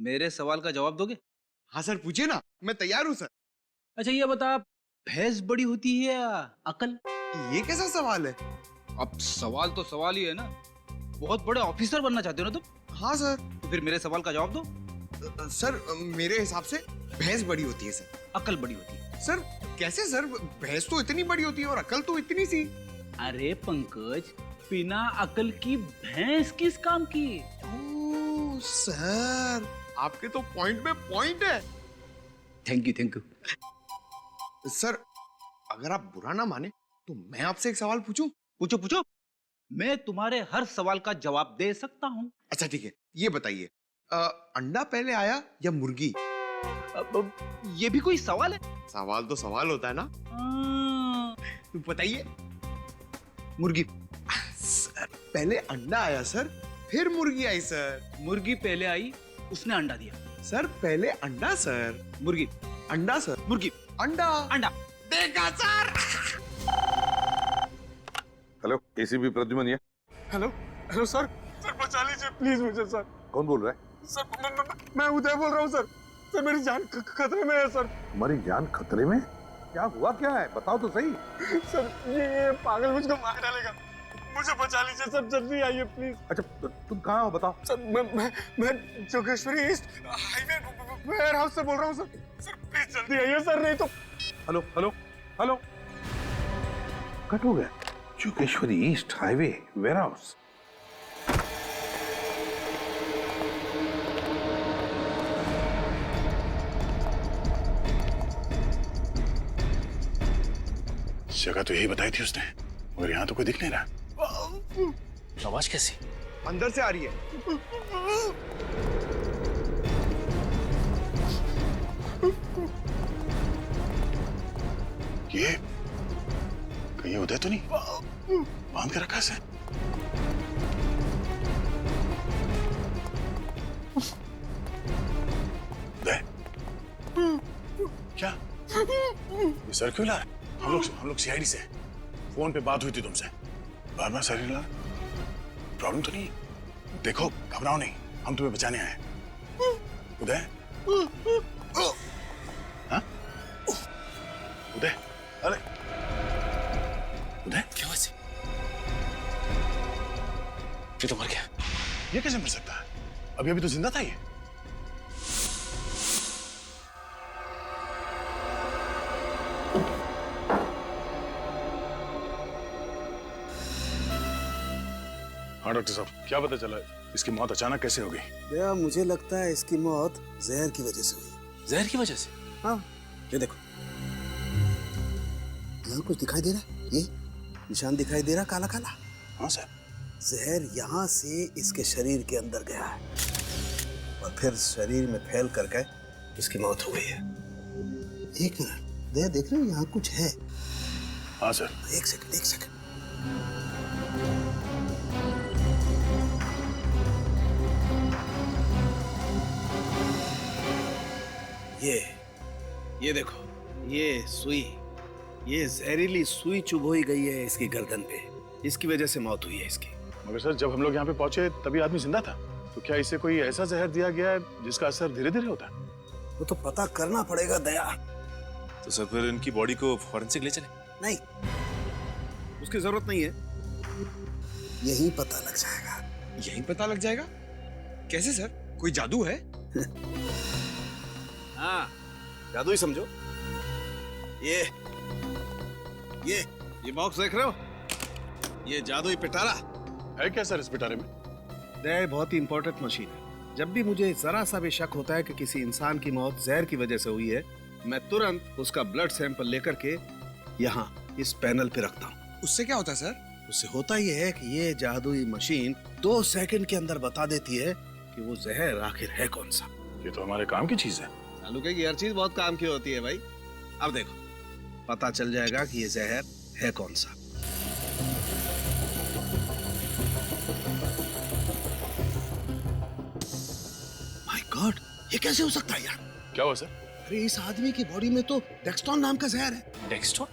मेरे सवाल का जवाब दोगे? हाँ सर, पूछिए ना, मैं तैयार हूँ सर। अच्छा ये बता, भैंस बड़ी होती है या अकल? ये कैसा सवाल है? अब सवाल तो सवाल ही है ना। बहुत बड़े ऑफिसर बनना चाहते हो ना तुम? हाँ सर। तो फिर मेरे सवाल का जवाब दो। सर मेरे हिसाब से भैंस बड़ी होती है सर। अकल बड़ी होती है। सर कैसे सर? भैंस तो इतनी बड़ी होती है और अकल तो इतनी सी। अरे पंकज, बिना अकल की भैंस किस काम की? ओह सर, आपके तो पॉइंट में पॉइंट है। Thank you thank you. Sir अगर आप बुरा ना माने तो मैं आपसे एक सवाल पूछूं? पूछो पूछो, मैं तुम्हारे हर सवाल का जवाब दे सकता हूँ। अच्छा ठीक है, ये बताइए, अंडा पहले आया या मुर्गी? ये भी कोई सवाल है? सवाल तो सवाल होता है ना। तो बताइए। मुर्गी। सर पहले अंडा आया सर, फिर मुर्गी आई सर। मुर्गी पहले आई, उसने अंडा दिया। सर पहले अंडा सर। मुर्गी। अंडा सर। मुर्गी। अंडा। अंडा। देखा सर। हेलो, एसीपी प्रद्युमन ये। हेलो हेलो सर, सर बचा लीजिए प्लीज मुझे सर। कौन बोल रहा है? सर मैं उदय बोल रहा हूँ सर। सर मेरी जान खतरे में है सर। तुम्हारी जान खतरे में? क्या हुआ, क्या है, बताओ तो सही। सर ये पागल मुझको मार डालेगा, मुझे बचा लीजिए सर, जल्दी आइए प्लीज। अच्छा तुम कहाँ हो, बताओ। सर मैं Jogeshwari east highway warehouse से बोल रहा हूँ सर। सर प्लीज जल्दी आइए सर, नहीं तो। हेलो हेलो हेलो, कट हो गया। Jogeshwari east highway warehouse. जगह तो यही बताई थी उसने, मगर यहाँ तो कोई दिख नहीं रहा। आवाज कैसी? अंदर से आ रही है। ये कहीं उदय तो नहीं बांध के रखा है? उदय, क्या ये सर क्यों ला रहे? हम लोग सीआईडी से हैं। फोन पे बात हुई थी तुमसे, बार बार सर ला। प्रॉब्लम तो नहीं? देखो घबराओ नहीं, हम तुम्हें बचाने आए हैं। उदय, हाँ? उदय, अरे उदय, क्या हुआ इसे? ये तो मर गया। ये कैसे मर सकता है? अभी अभी तो जिंदा था ये। हाँ डॉक्टर साहब, क्या पता चला इसकी मौत अचानक कैसे हो गई? भैया मुझे लगता है इसकी मौत जहर की वजह से हुई। जहर की वजह से? हाँ, ये देखो, यहाँ कुछ दिखाई दे रहा है, ये निशान दिखाई दे रहा काला काला। हाँ सर। जहर यहाँ से इसके शरीर के अंदर गया है और फिर शरीर में फैल करके इसकी मौत हो गई है। एक मिनट, देख रहे हो यहाँ कुछ है? हाँ सर। एक सेकंड। ये देखो, ये सुई, ये जहरीली सुई चुभोई गई है इसकी गर्दन पे, इसकी वजह से मौत हुई है इसकी। मगर सर जब हम लोग यहाँ पे पहुंचे तभी आदमी जिंदा था, तो क्या इसे कोई ऐसा जहर दिया गया है जिसका असर धीरे धीरे होता है? वो तो पता करना पड़ेगा दया। तो सर फिर इनकी बॉडी को फॉरेंसिक ले चले? नहीं, उसकी जरूरत नहीं है, यही पता लग जाएगा। यही पता लग जाएगा? कैसे सर? कोई जादू है? हाँ, जादू ही समझो। ये बॉक्स देख रहे हो? ये जादुई पिटारा है क्या सर इस पिटारे में? दया बहुत ही इंपॉर्टेंट मशीन है। जब भी मुझे जरा सा भी शक होता है कि किसी इंसान की मौत जहर की वजह से हुई है, मैं तुरंत उसका ब्लड सैंपल लेकर के यहाँ इस पैनल पे रखता हूँ। उससे क्या होता है सर? उससे होता यह है कि ये जादुई मशीन 2 सेकंड के अंदर बता देती है कि वो जहर आखिर है कौन सा। ये तो हमारे काम की चीज है। तालुके की हर चीज बहुत काम की होती है भाई। अब देखो, पता चल जाएगा कि ये जहर है कौन सा। माय गॉड, ये कैसे हो सकता है यार? क्या हुआ सर? अरे इस आदमी की बॉडी में तो डेक्सटोन नाम का जहर है। डेक्सटोन?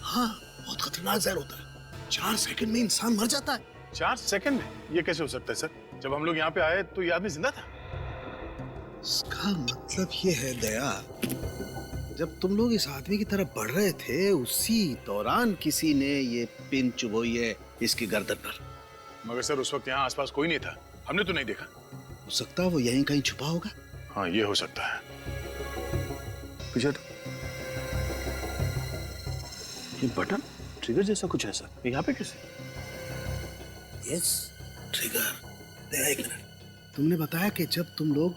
हाँ, बहुत खतरनाक जहर होता है। 4 सेकंड में इंसान मर जाता है। 4 सेकंड में? ये कैसे हो सकता है सर? जब हम लोग यहाँ पे आए तो ये आदमी जिंदा था। इसका मतलब ये है दया, जब तुम लोग इस आदमी की तरफ बढ़ रहे थे उसी दौरान किसी ने ये पिन चुभोई है इसकी गर्दन पर। मगर सर उस वक्त यहाँ आसपास कोई नहीं था, हमने तो नहीं देखा। हो सकता है वो यहीं कहीं छुपा होगा। हाँ ये हो सकता है। पीछे ये बटन ट्रिगर जैसा कुछ है सर, ये यहाँ पे कैसे? Yes, trigger. दया एक मिनट, तुमने बताया कि जब तुम लोग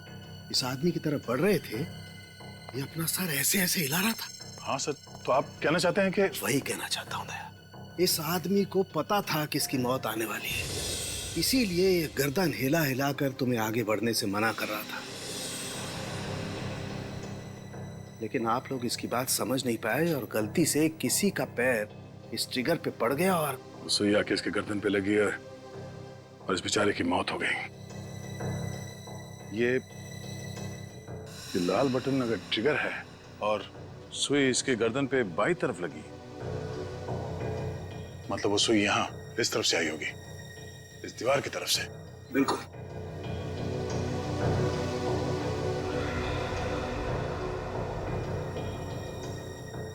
इस आदमी की तरफ बढ़ रहे थे ये अपना सर ऐसे ऐसे हिला रहा था। हाँ सर, तो आप कहना चाहते हैं कि? वही कहना चाहता हूँ दया, इस आदमी को पता था कि इसकी मौत आने वाली है, इसीलिए ये गर्दन हिला हिला कर तुम्हें आगे बढ़ने से मना कर रहा था। लेकिन आप लोग इसकी बात समझ नहीं पाए और गलती से किसी का पैर इस ट्रिगर पे पड़ गया और सुई आके इसके गर्दन पे लगी है और इस बेचारे की मौत हो गई। ये लाल बटन अगर ट्रिगर है और सुई इसके गर्दन पे बाई तरफ लगी, मतलब वो सुई यहाँ इस तरफ से आई होगी, इस दीवार की तरफ से। बिल्कुल।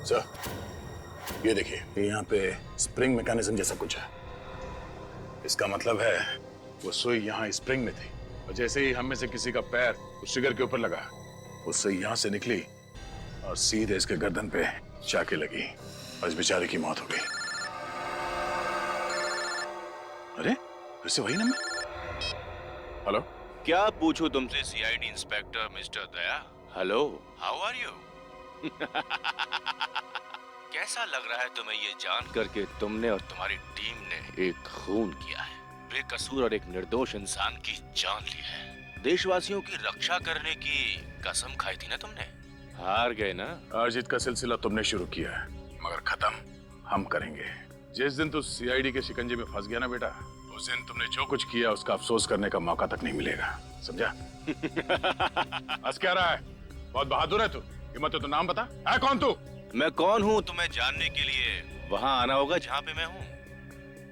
सर ये देखिए, ये यहाँ पे स्प्रिंग मैकेनिज्म जैसा कुछ है। इसका मतलब है वो सुई यहाँ स्प्रिंग में थी और जैसे ही हम में से किसी का पैर उस ट्रिगर के ऊपर लगा, वो सुई यहाँ से निकली और सीधे इसके गर्दन पे जाके लगी और इस बेचारे की मौत हो गई। अरे फिर से वही नंबर। हेलो, क्या पूछूं तुमसे CID inspector mister Daya? Hello, how are you? कैसा लग रहा है तुम्हें ये जान करके तुमने और तुम्हारी टीम ने एक खून किया है, बेकसूर और एक निर्दोष इंसान की जान ली है। देशवासियों की रक्षा करने की कसम खाई थी ना तुमने, हार गए ना। हार जीत का सिलसिला तुमने शुरू किया है, मगर खत्म हम करेंगे। जिस दिन तू सीआईडी के शिकंजे में फंस गया ना बेटा, उस दिन तुमने जो कुछ किया उसका अफसोस करने का मौका तक नहीं मिलेगा, समझा? हंस क्या रहा है? बहुत बहादुर है तू। हिम्मत है तो नाम बता, है कौन तू? मैं कौन हूँ तुम्हें जानने के लिए वहाँ आना होगा जहाँ पे मैं हूँ।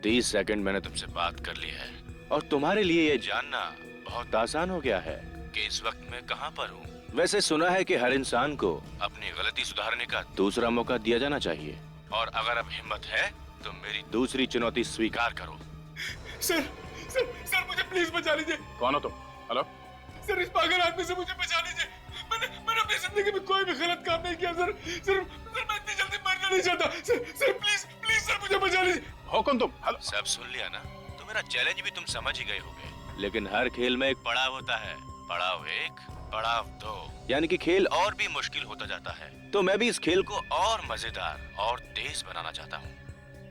30 सेकंड मैंने तुमसे बात कर ली है और तुम्हारे लिए ये जानना बहुत आसान हो गया है कि इस वक्त मैं कहाँ पर हूँ। वैसे सुना है कि हर इंसान को अपनी गलती सुधारने का दूसरा मौका दिया जाना चाहिए, और अगर अब हिम्मत है तो मेरी दूसरी चुनौती स्वीकार करो। सर सर सर मुझे प्लीज बचा लीजिए। कौन हो तुम? हेलो सर, इस पागल आदमी से मुझे बचा लीजिए। मैंने अपनी जिंदगी में कोई भी गलत काम नहीं किया सर। सर मैं इतनी जल्दी मरना नहीं चाहता। सर प्लीज प्लीज सर मुझे बचा लीजिए। हो कौन तुम? हेलो, सब सुन लिया ना? तो मेरा चैलेंज भी तुम समझ ही गए होगे, लेकिन हर खेल में एक पड़ाव होता है। पड़ाव 1, पड़ाव 2, यानी कि खेल और भी मुश्किल होता जाता है। तो मैं भी इस खेल को और मजेदार और तेज बनाना चाहता हूँ।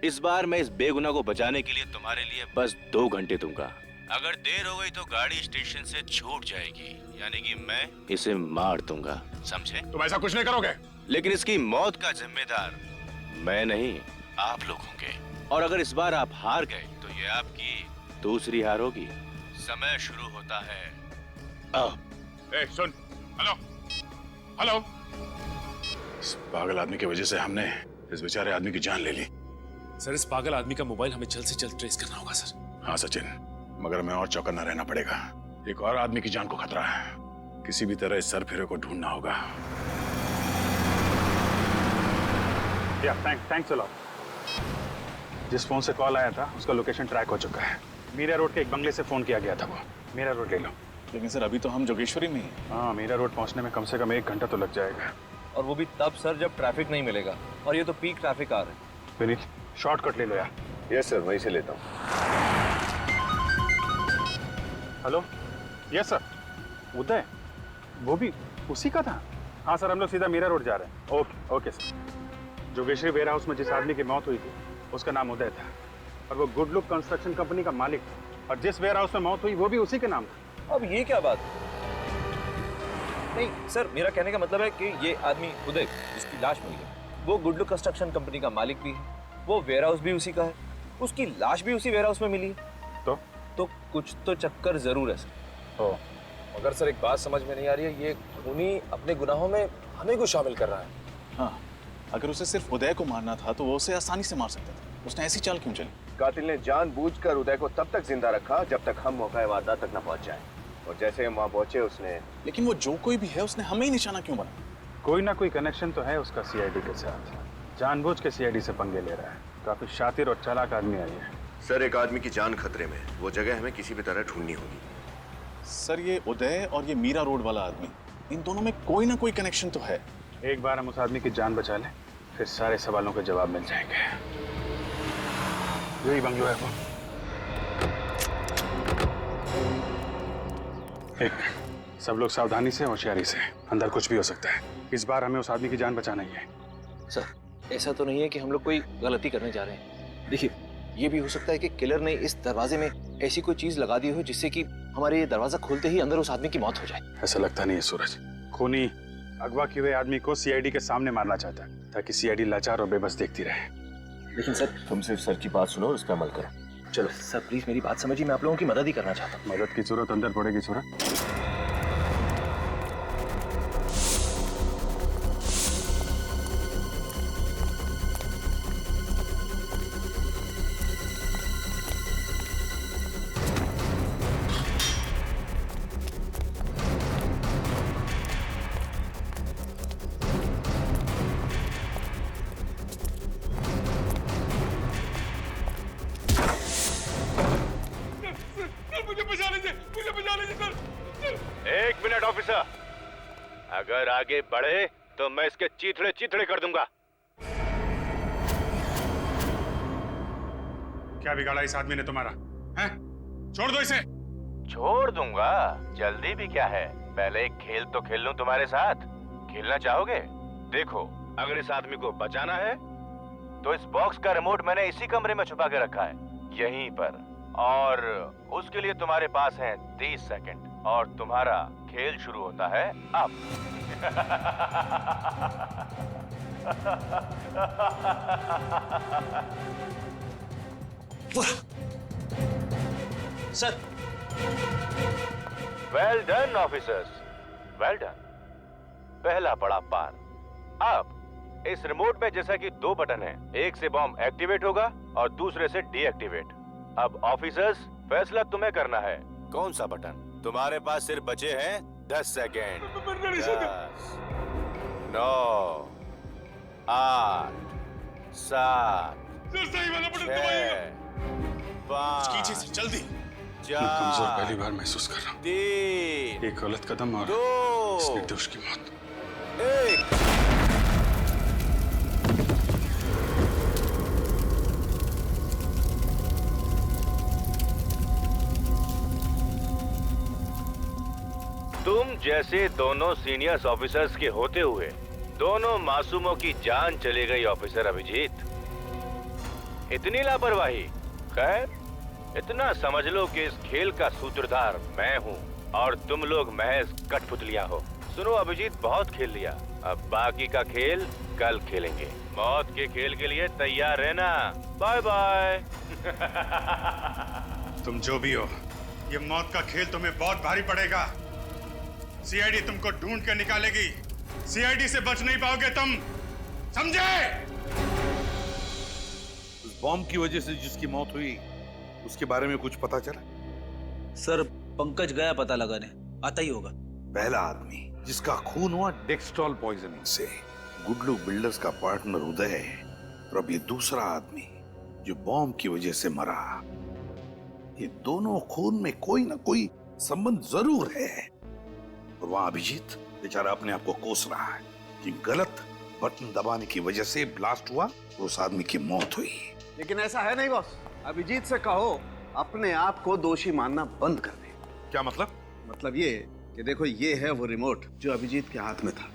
इस बार मैं इस बेगुनाह को बचाने के लिए तुम्हारे लिए बस 2 घंटे दूंगा। अगर देर हो गई तो गाड़ी स्टेशन से छूट जाएगी, यानी कि मैं इसे मार दूंगा, समझे? तुम ऐसा कुछ नहीं करोगे। लेकिन इसकी मौत का जिम्मेदार मैं नहीं, आप लोग होंगे। और अगर इस बार आप हार गए तो ये आपकी दूसरी हार होगी। समय शुरू होता है अब। ए, सुन, हेलो हेलो। इस पागल आदमी की वजह से हमने इस बेचारे आदमी की जान ले ली। सर इस पागल आदमी का मोबाइल हमें जल्द से जल्द ट्रेस करना होगा सर। हाँ सचिन, मगर हमें और चौकन्ना रहना पड़ेगा। एक और आदमी की जान को खतरा है, किसी भी तरह इस सरफिरे को ढूंढना होगा। या थैंक्स अ लॉट। जिस फोन से कॉल आया था उसका लोकेशन ट्रैक हो चुका है। मीरा रोड के एक बंगले से फोन किया गया था। वो मीरा रोड ले लो। लेकिन सर अभी तो हम जोगेश्वरी में हैं। हाँ, मीरा रोड पहुंचने में कम से कम 1 घंटा तो लग जाएगा। और वो भी तब सर जब ट्रैफिक नहीं मिलेगा, और ये तो पीक ट्रैफिक आ रहा है। विनीत, शॉर्टकट ले लो यार। यस सर, वहीं से लेता हूँ। Hello, yes sir. उदय, वो भी उसी का था? हाँ सर, हम लोग सीधा मीरा रोड जा रहे हैं। Okay okay sir. Jogeshwari warehouse में जिस आदमी की मौत हुई थी उसका नाम उदय था, और वो गुड लुक कंस्ट्रक्शन कंपनी का मालिक था, और जिस वेयर हाउस में मौत हुई वो भी उसी के नाम था। अब ये क्या बात? नहीं सर, मेरा कहने का मतलब है कि ये आदमी उदय जिसकी लाश मिली है वो गुड लुक कंस्ट्रक्शन कंपनी का मालिक भी है, वो वेयर हाउस भी उसी का है, उसकी लाश भी उसी वेयर हाउस में मिली है। तो कुछ तो चक्कर जरूर है सर। मगर सर एक बात समझ में नहीं आ रही है, ये खूनी अपने गुनाहों में हमें को शामिल कर रहा है। हाँ, अगर उसे सिर्फ उदय को मारना था तो वो उसे आसानी से मार सकता था। उसने ऐसी चाल क्यों चली? कातिल ने जानबूझकर उदय को तब तक जिंदा रखा जब तक हम मौका वारदात तक न पहुंच जाए, और जैसे हम वहां पहुंचे उसने। लेकिन वो जो कोई भी है उसने हमें ही निशाना क्यों बना? कोई ना कोई कनेक्शन तो है उसका सीआईडी के साथ। जानबूझ के सीआईडी से पंगे ले रहा है। काफी शातिर और चालाक आदमी है ये। सर एक आदमी की जान खतरे में, वो जगह हमें किसी भी तरह ढूंढनी होगी। सर ये उदय और ये मीरा रोड वाला आदमी, इन दोनों में कोई ना कोई कनेक्शन तो है। एक बार हम उस आदमी की जान बचा लें, फिर सारे सवालों के जवाब मिल जाएंगे। यही बंगलो है वो। एक सब लोग सावधानी से, होशियारी से। अंदर कुछ भी हो सकता है। इस बार हमें उस आदमी की जान बचाना ही है। सर ऐसा तो नहीं है कि हम लोग कोई गलती करने जा रहे हैं। देखिए ये भी हो सकता है कि किलर ने इस दरवाजे में ऐसी कोई चीज लगा दी हो जिससे कि हमारे ये दरवाजा खोलते ही अंदर उस आदमी की मौत हो जाए। ऐसा लगता नहीं है सूरज। खूनी अगवा किए हुए आदमी को सीआईडी के सामने मारना चाहता है ताकि सीआईडी लाचार और बेबस देखती रहे। लेकिन सर तुम सिर्फ सर की बात सुनो और उस पर अमल करो। चलो सर प्लीज मेरी बात समझिए, मैं आप लोगों की मदद ही करना चाहता हूँ। मदद की जरूरत अंदर पड़ेगी सूरज। मुझे बचा लीजिए सर। एक मिनट ऑफिसर, अगर आगे बढ़े तो मैं इसके चीथड़े चीथड़े कर दूंगा। क्या बिगाड़ा इस आदमी ने तुम्हारा? हैं? छोड़ दो इसे। छोड़ दूंगा? जल्दी भी क्या है, पहले एक खेल तो खेल लूं तुम्हारे साथ। खेलना चाहोगे? देखो अगर इस आदमी को बचाना है तो इस बॉक्स का रिमोट मैंने इसी कमरे में छुपा के रखा है, यहीं पर। और उसके लिए तुम्हारे पास है 30 सेकंड और तुम्हारा खेल शुरू होता है अब। Sir well done officers, well done. पहला पड़ाव पार। अब इस रिमोट में जैसा कि 2 बटन हैं, एक से बॉम्ब एक्टिवेट होगा और दूसरे से डीएक्टिवेट। अब ऑफिसर्स फैसला तुम्हें करना है, कौन सा बटन? तुम्हारे पास सिर्फ बचे हैं 10 सेकेंड। 10, 9, 8, 7, 6, 5, जल्दी। 4, कमजोर पहली बार महसूस कर रहा हूँ। 3, एक गलत कदम और 2, इस निर्दोष की मौत। 1। तुम जैसे दोनों सीनियर्स ऑफिसर्स के होते हुए दोनों मासूमों की जान चली गई ऑफिसर अभिजीत। इतनी लापरवाही। खैर इतना समझ लो कि इस खेल का सूत्रधार मैं हूँ और तुम लोग महज कठपुतलियां हो। सुनो अभिजीत, बहुत खेल लिया, अब बाकी का खेल कल खेलेंगे। मौत के खेल के लिए तैयार रहना। Bye bye. तुम जो भी हो, ये मौत का खेल तुम्हें बहुत भारी पड़ेगा। सीआईडी तुमको ढूंढ कर निकालेगी। सीआईडी से बच नहीं पाओगे तुम, समझे? उस बॉम्ब की वजह से जिसकी मौत हुई उसके बारे में कुछ पता चला? सर पंकज गया पता लगाने, आता ही होगा। पहला आदमी जिसका खून हुआ डेक्सट्रॉल पॉइजनिंग से, गुडलू बिल्डर्स का पार्टनर उदय है, और अब ये दूसरा आदमी जो बॉम्ब की वजह से मरा। ये दोनों खून में कोई ना कोई संबंध जरूर है। और वहां अभिजीत बेचारा अपने आप को कोस रहा है कि गलत बटन दबाने की वजह से ब्लास्ट हुआ और उस आदमी की मौत हुई। लेकिन ऐसा है नहीं बॉस। अभिजीत से कहो अपने आप को दोषी मानना बंद कर दे। क्या मतलब? मतलब ये कि देखो, ये है वो रिमोट जो अभिजीत के हाथ में था,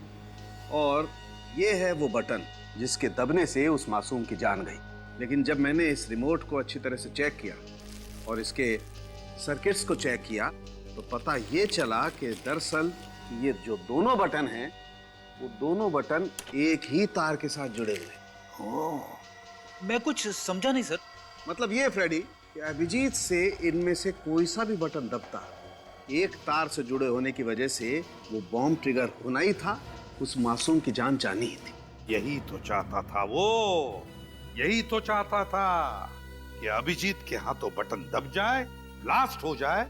और ये है वो बटन जिसके दबने से उस मासूम की जान गई। लेकिन जब मैंने इस रिमोट को अच्छी तरह से चेक किया और इसके सर्किट्स को चेक किया तो पता ये चला कि दरअसल ये जो दोनों बटन हैं वो दोनों बटन एक ही तार के साथ जुड़े हुए। मैं कुछ समझा नहीं सर। मतलब ये फ्रेडी कि अभिजीत से इनमें से कोई सा भी बटन दबता, एक तार से जुड़े होने की वजह से वो बॉम्ब ट्रिगर होना ही था, उस मासूम की जान जानी ही थी। यही तो चाहता था वो, यही तो चाहता था कि अभिजीत के हाथों बटन दब जाए, ब्लास्ट हो जाए,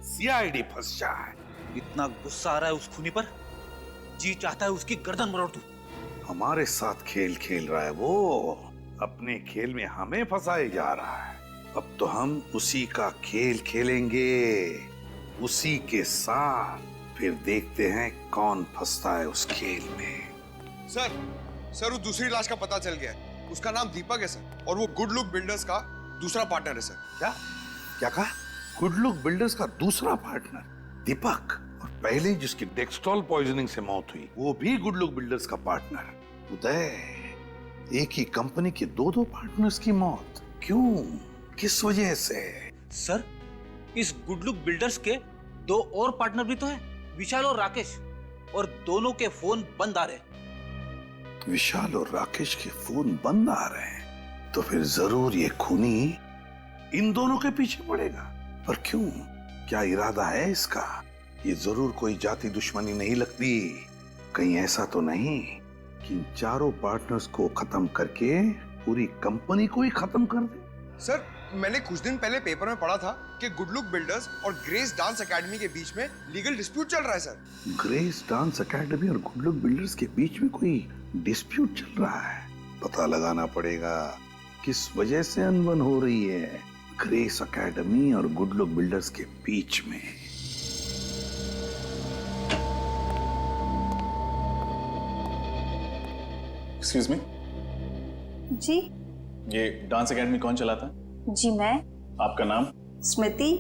सीआईडी फंस जाए। इतना गुस्सा आ रहा है उस खूनी पर, जी चाहता है उसकी गर्दन मरोड़ दूं। हमारे साथ खेल खेल रहा है वो, अपने खेल में हमें फंसाए जा रहा है। अब तो हम उसी का खेल खेलेंगे, उसी के साथ। फिर देखते हैं कौन फंसता है उस खेल में। सर उस दूसरी लाश का पता चल गया है। उसका नाम दीपक है सर, और वो गुड लुक बिल्डर्स का दूसरा पार्टनर है सर। क्या कहा? गुड लुक बिल्डर्स का दूसरा पार्टनर दीपक, और पहले जिसकी डेक्सट्रॉल पॉइजनिंग से मौत हुई वो भी गुड लुक बिल्डर्स का पार्टनर। उदय, एक ही कंपनी के दो पार्टनर्स की मौत क्यों, किस वजह से? सर, इस गुड लुक बिल्डर्स के 2 और पार्टनर भी तो हैं, विशाल और राकेश, और दोनों के फोन बंद आ रहे हैं। विशाल और राकेश के फोन बंद आ रहे हैं, तो फिर जरूर ये खूनी इन दोनों के पीछे पड़ेगा। पर क्यों, क्या इरादा है इसका? ये जरूर कोई जाति दुश्मनी नहीं लगती। कहीं ऐसा तो नहीं कि इन चारों पार्टनर्स को खत्म करके पूरी कंपनी को ही खत्म कर दे? सर, मैंने कुछ दिन पहले पेपर में पढ़ा था कि गुड लुक बिल्डर्स और ग्रेस डांस एकेडमी के बीच में लीगल डिस्प्यूट चल रहा है सर। ग्रेस डांस एकेडमी और गुड लुक बिल्डर्स के बीच में कोई डिस्प्यूट चल रहा है। पता लगाना पड़ेगा किस वजह से अनबन हो रही है ग्रेस एकेडमी और गुड लुक बिल्डर्स के बीच में। एक्सक्यूज मी जी। ये डांस एकेडमी कौन चलाता है? जी मैं। आपका नाम? स्मृति।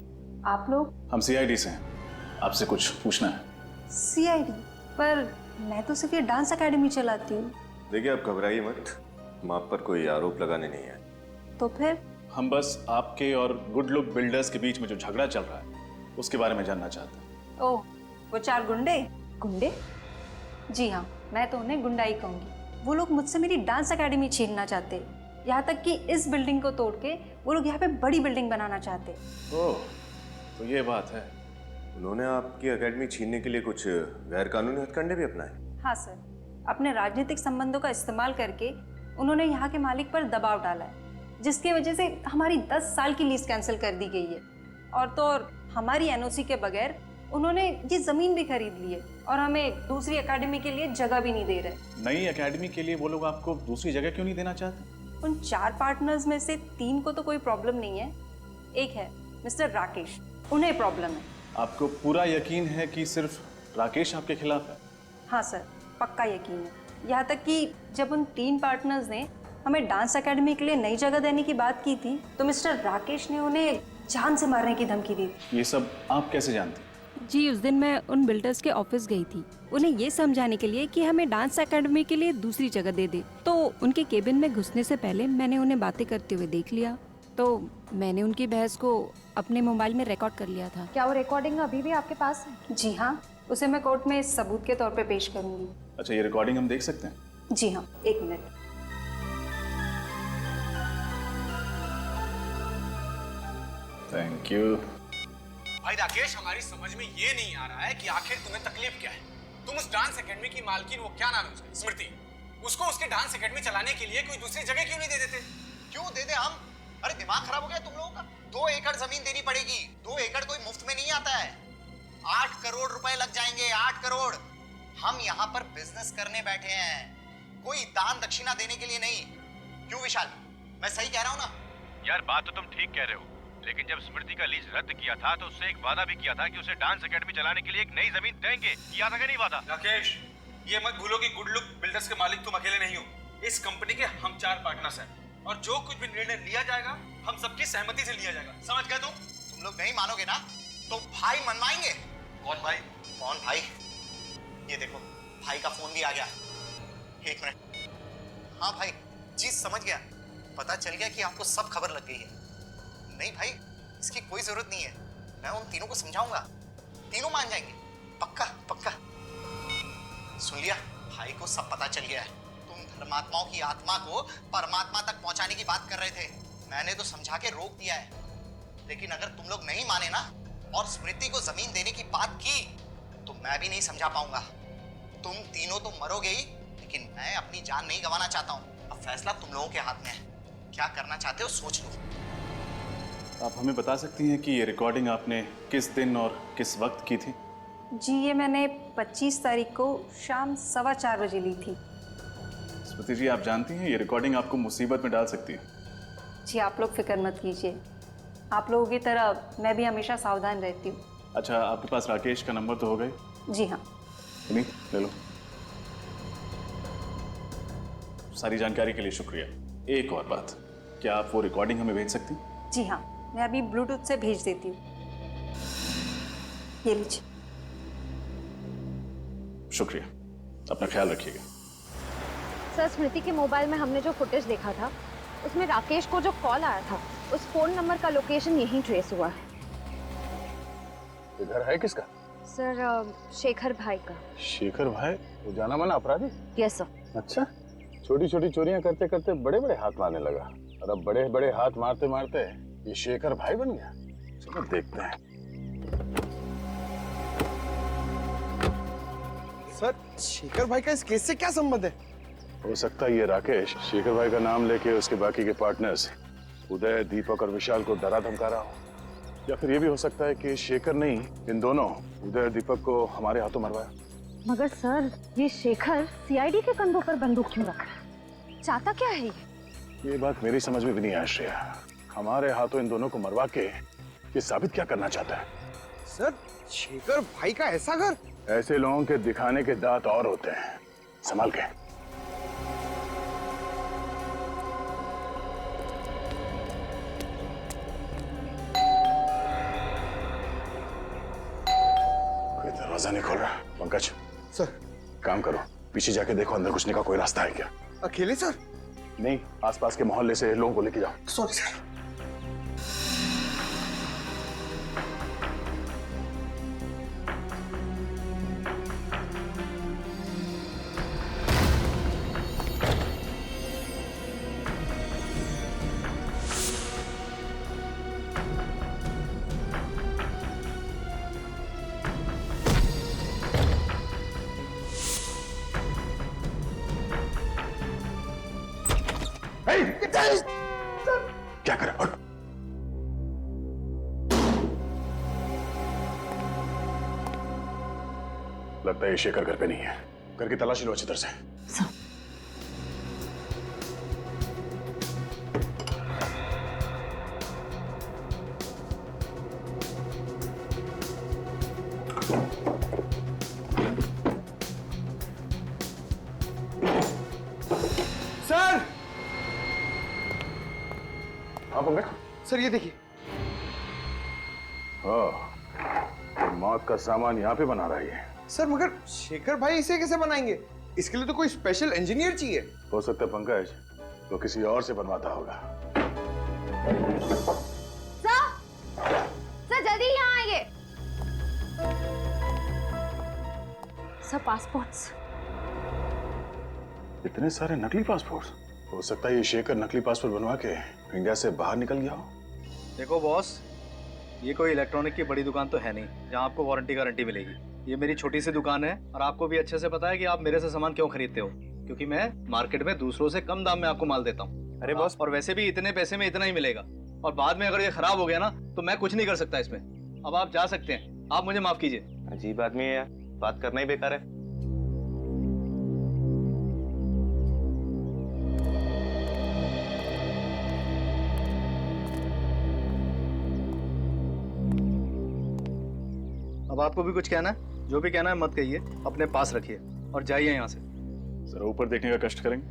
आप लोग? हम सीआईडी से हैं, आपसे कुछ पूछना है। सीआईडी? पर मैं तो सिर्फ ये डांस एकेडमी चलाती हूँ। देखिए, आप घबराइए मत, हम आप पर कोई आरोप लगाने नहीं आए। तो फिर? हम बस आपके और गुड लुक बिल्डर्स के बीच में जो झगड़ा चल रहा है उसके बारे में जानना चाहते हैं। ओह, वो 4 गुंडे? गुंडे? जी हाँ, मैं तो उन्हें गुंडा ही कहूँगी। वो लोग मुझसे मेरी डांस एकेडमी छीनना चाहते, यहाँ तक कि इस बिल्डिंग को तोड़ के वो लोग यहाँ पे बड़ी बिल्डिंग बनाना चाहते। ओह, तो ये बात है। उन्होंने आपकी एकेडमी छीनने के लिए कुछ गैर कानूनी हथकंडे भी अपनाए? हाँ सर, अपने राजनीतिक संबंधों का इस्तेमाल करके उन्होंने यहाँ के मालिक पर दबाव डाला है, जिसकी वजह से हमारी 10 साल की लीज कैंसिल कर दी गई है। और तो और हमारी एनओसी के बगैर उन्होंने ये जमीन भी खरीद ली है, और हमें दूसरी एकेडमी के लिए जगह भी नहीं दे रहे। नई एकेडमी के लिए वो लोग आपको दूसरी जगह क्यों नहीं देना चाहते? उन 4 पार्टनर्स में से 3 को तो कोई प्रॉब्लम नहीं है, एक है मिस्टर राकेश, उन्हें प्रॉब्लम है। आपको पूरा यकीन है कि सिर्फ राकेश आपके खिलाफ है? हाँ सर, पक्का यकीन है। यहाँ तक कि जब उन 3 पार्टनर्स ने हमें डांस एकेडमी के लिए नई जगह देने की बात की थी, तो मिस्टर राकेश ने उन्हें जान से मारने की धमकी दी थी। ये सब आप कैसे जानते? जी, उस दिन मैं उन बिल्डर्स के ऑफिस गई थी, उन्हें ये समझाने के लिए कि हमें डांस एकेडमी के लिए दूसरी जगह दे दे। तो उनके केबिन में घुसने से पहले मैंने उन्हें बातें करते हुए देख लिया, तो मैंने उनकी बहस को अपने मोबाइल में रिकॉर्ड कर लिया था। क्या वो रिकॉर्डिंग अभी भी आपके पास है? जी हाँ, उसे मैं कोर्ट में सबूत के तौर पे पेश करूंगी। अच्छा, ये रिकॉर्डिंग हम देख सकते हैं? जी हाँ, 1 मिनट। Thank you. भाई राकेश, हमारी समझ में ये नहीं आ रहा है कि आखिर तुम्हें तकलीफ क्या है। तुम उस डांस एकेडमी की मालकिन, वो क्या नाम है उसका, स्मृति, उसको उसके डांस एकेडमी चलाने के लिए कोई दूसरी जगह क्यों नहीं दे देते? क्यों दे दे हम? अरे दिमाग खराब हो गया तुम लोगों का? 2 एकड़ जमीन देनी पड़ेगी। 2 एकड़ कोई मुफ्त में नहीं आता है। 8 करोड़ रुपए लग जाएंगे, 8 करोड़। हम यहाँ पर बिजनेस करने बैठे हैं, कोई दान दक्षिणा देने के लिए नहीं। क्यों विशाल, मैं सही कह रहा हूँ ना? यार, बात तो तुम ठीक कह रहे हो, लेकिन जब स्मृति का लीज रद्द किया था तो उससे एक वादा भी किया था कि उसे डांस एकेडमी चलाने के लिए एक नई जमीन देंगे। किया था कि नहीं वादा? राकेश, ये मत भूलो कि गुड लुक बिल्डर्स के मालिक तुम अकेले नहीं हो। इस कंपनी के हम 4 पार्टनर्स हैं, और जो कुछ भी निर्णय लिया जाएगा हम सबकी सहमति से लिया जाएगा। समझ गए तुम? तुम लोग नहीं मानोगे ना तो भाई मनवाएंगे। कौन भाई? कौन भाई? ये देखो, भाई का फोन भी आ गया। 1 मिनट। हाँ भाई जी, समझ गया। पता चल गया कि आपको सब खबर लग गई है। नहीं भाई, इसकी कोई जरूरत नहीं है। मैं उन तीनों को समझाऊंगा, तीनों मान जाएंगे। पक्का पक्का। सुन लिया, भाई को सब पता चल गया है। तुम धर्मात्माओं की आत्मा को परमात्मा तक पहुंचाने की बात कर रहे थे। मैंने तो समझा के रोक दिया है, लेकिन अगर तुम लोग नहीं माने ना और स्मृति को जमीन देने की बात की तो मैं भी नहीं समझा पाऊंगा। तुम तीनों तो मरोगे ही, लेकिन मैं अपनी जान नहीं गंवाना चाहता हूं। अब फैसला तुम लोगों के हाथ में है। क्या करना चाहते हो सोच लो। आप हमें बता सकती हैं कि ये रिकॉर्डिंग आपने किस दिन और किस वक्त की थी? जी ये मैंने 25 तारीख को शाम 4:15 बजे ली थी। स्मृति जी, आप जानती हैं ये रिकॉर्डिंग आपको मुसीबत में डाल सकती है। जी आप लोग फिक्र मत कीजिए, आप लोगों की तरह मैं भी हमेशा सावधान रहती हूँ। अच्छा, आपके पास राकेश का नंबर तो हो गए? जी हाँ। नहीं, ले लो। सारी जानकारी के लिए शुक्रिया। एक और बात, क्या आप वो रिकॉर्डिंग हमें भेज सकती हैं? जी हाँ, मैं अभी ब्लूटूथ से भेज देती हूँ। ये लीजिए। शुक्रिया, अपना ख्याल रखिएगा। सर, स्मृति के मोबाइल में हमने जो फुटेज देखा था उसमें राकेश को जो कॉल आया था उस फोन नंबर का लोकेशन यहीं ट्रेस हुआ है। ये घर है किसका? सर, शेखर भाई का। शेखर भाई? वो जाना माना अपराधी? Yes sir. अच्छा, छोटी छोटी चोरियां करते करते बड़े बड़े हाथ मारने लगा और अब बड़े बड़े हाथ मारते मारते ये शेखर भाई बन गया। चलो देखते हैं। सर, शेखर भाई का इस केस से क्या संबंध है? हो सकता है ये राकेश शेखर भाई का नाम लेके उसके बाकी के पार्टनर्स उदय, दीपक और विशाल को डरा धमका रहा हो, या फिर ये भी हो सकता है कि शेखर नहीं, इन दोनों उदय और दीपक को हमारे हाथों मरवाया। मगर सर, ये शेखर सीआईडी के कंधों पर बंदूक क्यों रख रहा है? चाहता क्या है ये बात मेरी समझ में भी नहीं आ श्रेया। हमारे हाथों इन दोनों को मरवा के ये साबित क्या करना चाहता है? सर, शेखर भाई का ऐसा घर? ऐसे लोगों के दिखाने के दांत और होते हैं, संभाल के। कोई दरवाजा नहीं खोल रहा। पंकज सर, काम करो, पीछे जाके देखो अंदर घुसने का कोई रास्ता है क्या। अकेले सर? नहीं, आसपास के मोहल्ले से लोगों को लेके जाओ। Sorry sir. क्या कर रहा है? लगता है ये शेखर घर पे नहीं है। घर की तलाशी लो अच्छी तरह से। सर! हाँ पंकज? सर ये देखिए। तो मौत का सामान यहाँ पे बना रहा है। सर मगर शेखर भाई इसे कैसे बनाएंगे? इसके लिए तो कोई स्पेशल इंजीनियर चाहिए। हो सकता है पंकज तो किसी और से बनवाता होगा। सर जल्दी यहाँ आइए। Sir, passports. इतने सारे नकली पासपोर्ट? हो सकता है ये शेखर नकली पासपोर्ट बनवा के इंडिया से बाहर निकल गया हो। देखो बॉस, ये कोई इलेक्ट्रॉनिक की बड़ी दुकान तो है नहीं जहाँ आपको वारंटी गारंटी मिलेगी। ये मेरी छोटी सी दुकान है और आपको भी अच्छे से पता है कि आप मेरे से सामान क्यों खरीदते हो, क्योंकि मैं मार्केट में दूसरों से कम दाम में आपको माल देता हूँ। अरे बॉस, और वैसे भी इतने पैसे में इतना ही मिलेगा और बाद में अगर ये खराब हो गया ना तो मैं कुछ नहीं कर सकता इसमें। अब आप जा सकते हैं, आप मुझे माफ कीजिए। अजीब आदमी है यार, बात करना ही बेकार है। अब आपको भी कुछ कहना है? जो भी कहना है मत कहिए, अपने पास रखिए और जाइए यहाँ से। जरा ऊपर देखने का कष्ट करेंगे।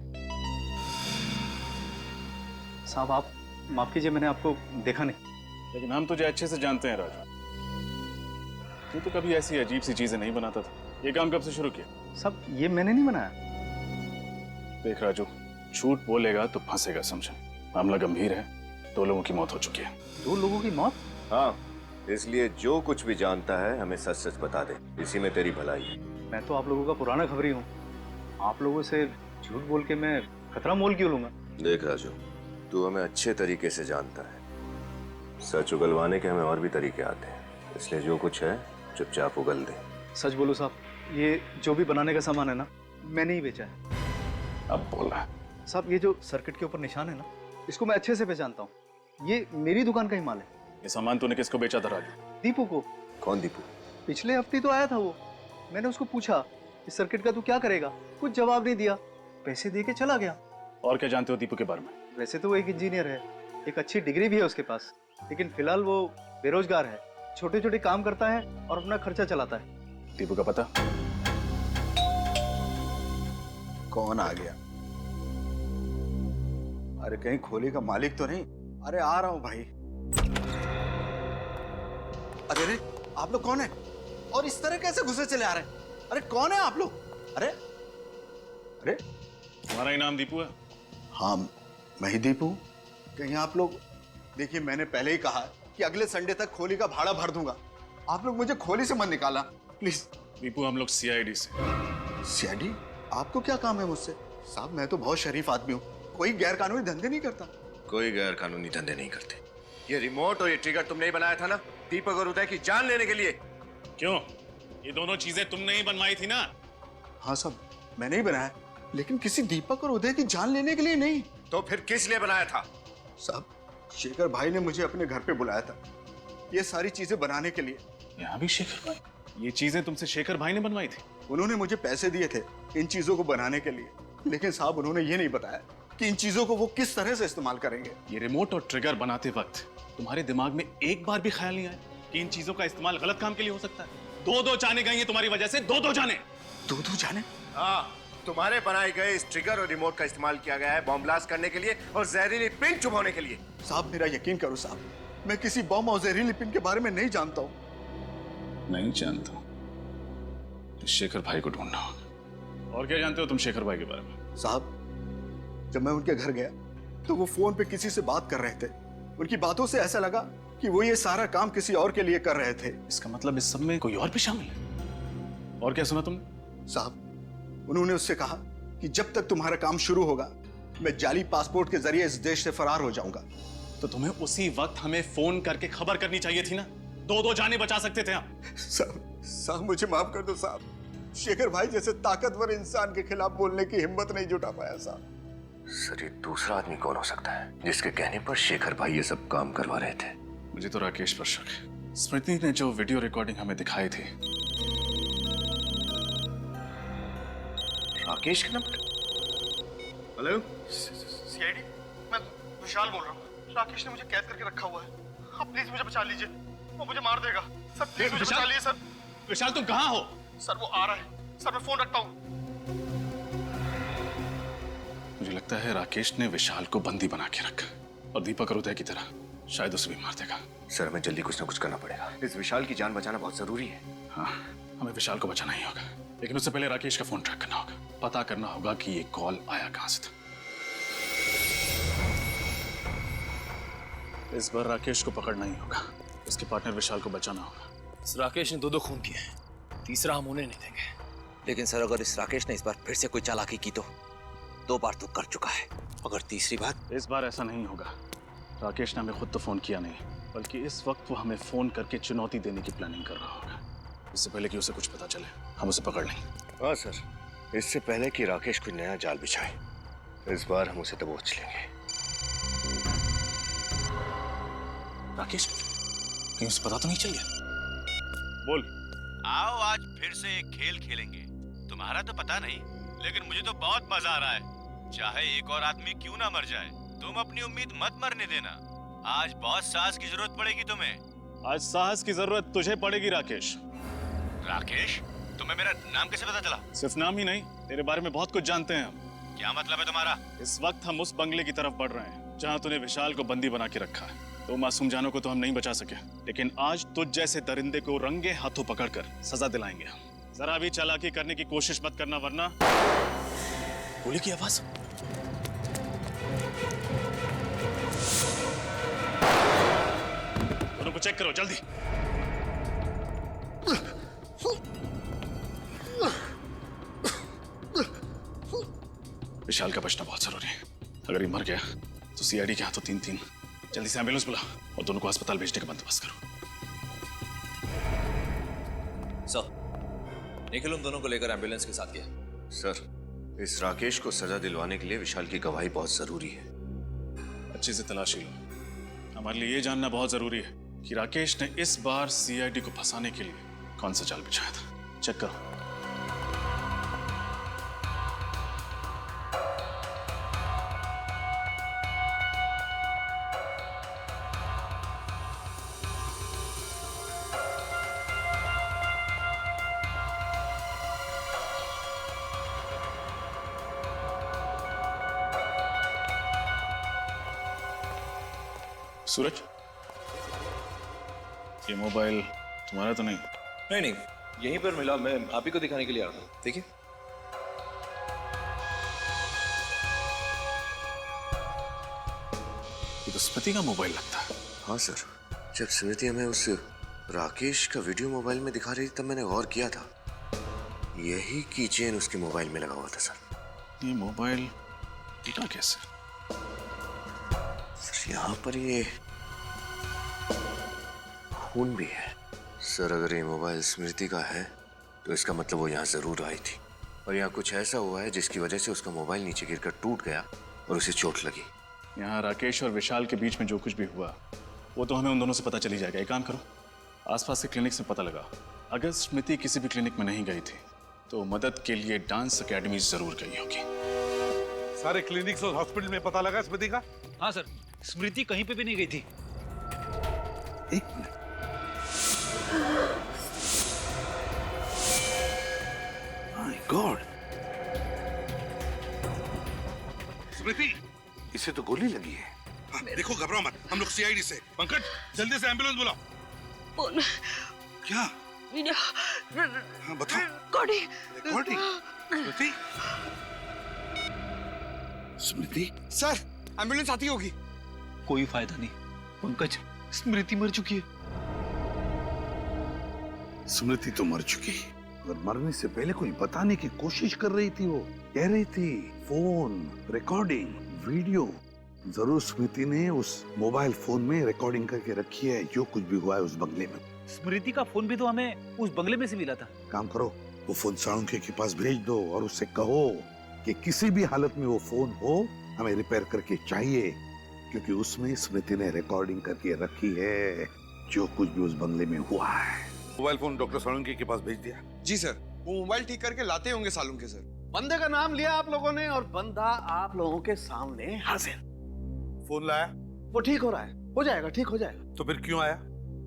साहब आप माफ कीजिए, मैंने आपको देखा नहीं। लेकिन हम तुझे अच्छे से जानते हैं राजू, तू तो कभी ऐसी अजीब सी चीजें नहीं बनाता था। ये काम कब से शुरू किया? सब ये मैंने नहीं बनाया। देख राजू, झूठ बोलेगा तो फंसेगा, समझा? मामला गंभीर है, 2 लोगों की मौत हो चुकी है। 2 लोगों की मौत? हाँ, इसलिए जो कुछ भी जानता है हमें सच सच बता दे, इसी में तेरी भलाई है। मैं तो आप लोगों का पुराना खबरी हूँ, आप लोगों से झूठ बोल के मैं खतरा मोल क्यों लूंगा? देख राजू, तू हमें अच्छे तरीके से जानता है, सच उगलवाने के हमें और भी तरीके आते हैं, इसलिए जो कुछ है चुपचाप उगल दे। सच बोलो साहब, ये जो भी बनाने का सामान है ना, मैंने ही बेचा है। अब बोल रहा है साहब, ये जो सर्किट के ऊपर निशान है ना, इसको मैं अच्छे से पहचानता हूँ। ये मेरी दुकान का ही माल है। ये सामान तूने किसको बेचा था राजू? दीपू को। कौन दीपू? पिछले हफ्ते तो आया था वो। मैंने उसको पूछा इस सर्किट का तू क्या करेगा, कुछ जवाब नहीं दिया, पैसे दे के चला गया। और क्या जानते हो दीपू के बारे में? वैसे तो वो एक इंजीनियर है, एक अच्छी डिग्री भी है उसके पास, लेकिन फिलहाल वो बेरोजगार है, छोटे छोटे काम करता है और अपना खर्चा चलाता है। दीपू का पता? कौन आ गया? अरे कहीं खोली का मालिक तो नहीं? अरे आ रहा हूं भाई। अरे अरे आप लोग कौन है और इस तरह कैसे घुसे चले आ रहे हैं? अरे कौन है आप लोग? अरे अरे तुम्हारा ही नाम दीपू है? हाँ मैं ही दीपू। कहीं आप लोग, देखिए मैंने पहले ही कहा कि अगले संडे तक खोली का भाड़ा भर दूंगा, आप लोग मुझे खोली से मत निकाला प्लीज। दीपू हम लोग सीआईडी से। सीआईडी? आपको क्या काम है मुझसे? साहब मैं तो बहुत शरीफ आदमी हूँ, कोई गैर कानूनी धंधे नहीं करता। कोई गैर कानूनी धंधे नहीं करते। ये रिमोट और ये ट्रिगर तुमने ही बनाया था ना, दीपक और उदय की जान लेने के लिए? क्यों? ये दोनों चीजें तुमने ही बनवाई थी ना? हाँ साहब मैंने ही बनाया, लेकिन किसी दीपक और उदय की जान लेने के लिए नहीं। तो फिर किस लिए बनाया था? साहब शेखर भाई ने मुझे अपने घर पे बुलाया था ये सारी चीजें बनाने के लिए। यहाँ भी शेखर भाई? ये चीजें तुमसे शेखर भाई ने बनवाई थी? उन्होंने मुझे पैसे दिए थे इन चीजों को बनाने के लिए, लेकिन साहब उन्होंने ये नहीं बताया कि इन चीजों को वो किस तरह से इस्तेमाल करेंगे। ये रिमोट और ट्रिगर बनाते वक्त तुम्हारे दिमाग में एक बार भी ख्याल नहीं आया कि इन चीजों का इस्तेमाल गलत काम के लिए हो सकता है? दो जाने गई हैं तुम्हारी वजह से, दो जाने। दो जाने? हाँ, तुम्हारे बनाए गए इस ट्रिगर और रिमोट का इस्तेमाल किया गया है बॉम्ब ब्लास्ट करने के लिए और जहरीली पिन चुभाने के लिए। साहब मेरा यकीन करो साहब, मैं किसी बॉम्ब और जहरीली पिन के बारे में नहीं जानता हूँ। नहीं जानता हूँ? तो शेखर भाई को ढूंढना होगा। और क्या जानते हो तुम शेखर भाई के बारे में? साहब जब मैं उनके घर गया तो वो फोन पे किसी से बात कर रहे थे, उनकी बातों से ऐसा लगा कि वो ये सारा काम किसी और के लिए कर रहे थे। इसका मतलब इस सब में कोई और भी शामिल है? और क्या सुना तुमने? साहब उन्होंने उससे कहा कि जब तक तुम्हारा काम शुरू होगा मैं जाली पासपोर्ट के जरिए इस देश से फरार हो जाऊंगा। तो तुम्हें उसी वक्त हमें फोन करके खबर करनी चाहिए थी ना, दो जाने बचा सकते थे हम। साहब मुझे माफ कर दो साहब, शेखर भाई जैसे ताकतवर इंसान के खिलाफ बोलने की हिम्मत नहीं जुटा पाया साहब। सर ये दूसरा आदमी कौन हो सकता है जिसके कहने पर शेखर भाई ये सब काम करवा रहे थे? मुझे तो राकेश पर शक है। स्मृति ने जो वीडियो रिकॉर्डिंग हमें दिखाई थी। राकेश का नंबर? हेलो सीआईडी, मैं विशाल बोल रहा हूँ। राकेश ने मुझे कैद करके रखा हुआ है, आप प्लीज मुझे बचा लीजिए, वो मुझे मार देगा। सर प्लीज मुझे बचा लीजिए सर। विशाल तुम कहाँ हो? सर वो आ रहा है सर, मैं फोन रखता हूँ। मुझे लगता है राकेश ने विशाल को बंदी बना के रखा और दीपक और उदय की तरह शायद उसे भी मार देगा। सर हमें जल्दी कुछ ना कुछ करना पड़ेगा, इस विशाल की जान बचाना बहुत जरूरी है। हाँ हमें विशाल को बचाना ही होगा, लेकिन उससे पहले राकेश का फोन ट्रैक करना होगा, पता करना होगा कि ये कॉल आया कहां से था। इस बार राकेश को पकड़ना ही होगा, उसके पार्टनर विशाल को बचाना होगा। इस राकेश ने दो खून किए हैं, तीसरा हम उन्हें नहीं देंगे। लेकिन सर अगर इस राकेश ने इस बार फिर से कोई चालाकी की तो 2 बार तो कर चुका है, अगर तीसरी बार? इस बार ऐसा नहीं होगा। राकेश ने हमें खुद तो फोन किया नहीं, बल्कि इस वक्त वो हमें फोन करके चुनौती देने की प्लानिंग कर रहा होगा। इससे पहले कि उसे कुछ पता चले हम उसे पकड़ लेंगे। हाँ सर, इससे पहले कि राकेश कोई नया जाल बिछाए, इस बार हम उसे दबोच लेंगे। राकेश कहीं उसे पता तो नहीं चल गया? बोल। आओ आज फिर से एक खेल खेलेंगे। तुम्हारा तो पता नहीं, लेकिन मुझे तो बहुत मजा आ रहा है। चाहे एक और आदमी क्यों ना मर जाए, तुम अपनी उम्मीद मत मरने देना। आज बहुत साहस की जरूरत पड़ेगी तुम्हें। आज साहस की जरूरत तुझे पड़ेगी राकेश। राकेश, तुम्हें मेरा नाम कैसे पता चला? सिर्फ नाम ही नहीं, तेरे बारे में बहुत कुछ जानते हैं हम। क्या मतलब है तुम्हारा? इस वक्त हम उस बंगले की तरफ बढ़ रहे हैं जहाँ तूने विशाल को बंदी बना के रखा है। तो मासूम जानों को तो हम नहीं बचा सके, लेकिन आज तुझ जैसे दरिंदे को रंगे हाथों पकड़कर सजा दिलाएंगे हम। जरा भी चालाकी करने की कोशिश मत करना, वरना गोली की आवाज। दोनों को चेक करो जल्दी। विशाल का बचना बहुत जरूरी है। अगर ये मर गया तो सीआईडी के हाथों 3-3। जल्दी से एम्बुलेंस बुला और दोनों को अस्पताल भेजने का बंदोबस्त करो। सर, निखिल उन दोनों को लेकर एम्बुलेंस के साथ गया। सर, इस राकेश को सजा दिलवाने के लिए विशाल की गवाही बहुत जरूरी है। अच्छे से तलाशी लो, हमारे लिए ये जानना बहुत जरूरी है कि राकेश ने इस बार सीआईडी को फंसाने के लिए कौन सा जाल बिछाया था। चेक करो। सूरज, ये मोबाइल तुम्हारा तो नहीं? नहीं, यहीं पर मिला, मैं आप ही को दिखाने के लिए आ रहा था। देखिए। ये तो स्मृति का मोबाइल लगता है। हाँ सर, जब स्मृति हमें उस राकेश का वीडियो मोबाइल में दिखा रही थी तब मैंने गौर किया था, यही की चेन उसके मोबाइल में लगा हुआ था सर। ये मोबाइल टूटा कैसे? सर यहाँ पर ये खून भी है। सर अगर ये मोबाइल स्मृति का है तो इसका मतलब वो यहाँ जरूर आई थी और यहाँ कुछ ऐसा हुआ है जिसकी वजह से उसका मोबाइल नीचे गिरकर टूट गया और उसे चोट लगी। यहाँ राकेश और विशाल के बीच में जो कुछ भी हुआ वो तो हमें उन दोनों से पता चली जाएगा। एक काम करो, आसपास के क्लिनिक से पता लगा। अगर स्मृति किसी भी क्लिनिक में नहीं गई थी तो मदद के लिए डांस अकेडमी जरूर गई होगी। सारे क्लिनिक्स और हॉस्पिटल में पता लगा स्मृति का? हाँ सर, स्मृति कहीं पे भी नहीं गई थी। एक मिनट, माय गॉड, स्मृति, इसे तो गोली लगी है। हाँ, देखो घबराओ मत, हम लोग सीआईडी से। पंकज जल्दी से एम्बुलेंस बुलाओ। फोन क्या? वीडियो हाँ बताओ। रिकॉर्डिंग। स्मृति, स्मृति। सर एम्बुलेंस आती होगी। कोई फायदा नहीं पंकज, स्मृति मर चुकी है। स्मृति तो मर चुकी, और मरने से पहले कोई बताने की कोशिश कर रही थी। वो कह रही थी फोन, रिकॉर्डिंग, वीडियो। जरूर स्मृति ने उस मोबाइल फोन में रिकॉर्डिंग करके रखी है जो कुछ भी हुआ है उस बंगले में। स्मृति का फोन भी तो हमें उस बंगले में से मिला था। काम करो, वो फोन साळुंखे के पास भेज दो और उससे कहो कि किसी भी हालत में वो फोन हो हमें रिपेयर करके चाहिए, क्योंकि उसमें स्मृति ने रिकॉर्डिंग करके रखी है जो कुछ भी उस बंगले में हुआ है। मोबाइल फोन डॉक्टर साळुंखे के पास भेज दिया? जी सर, वो मोबाइल ठीक करके लाते होंगे साळुंखे सर। बंदे का नाम लिया आप लोगों ने और बंदा आप लोगों के सामने हाजिर। फोन लाया? वो ठीक हो रहा है, हो जाएगा, ठीक हो जाएगा। तो फिर क्यों आया?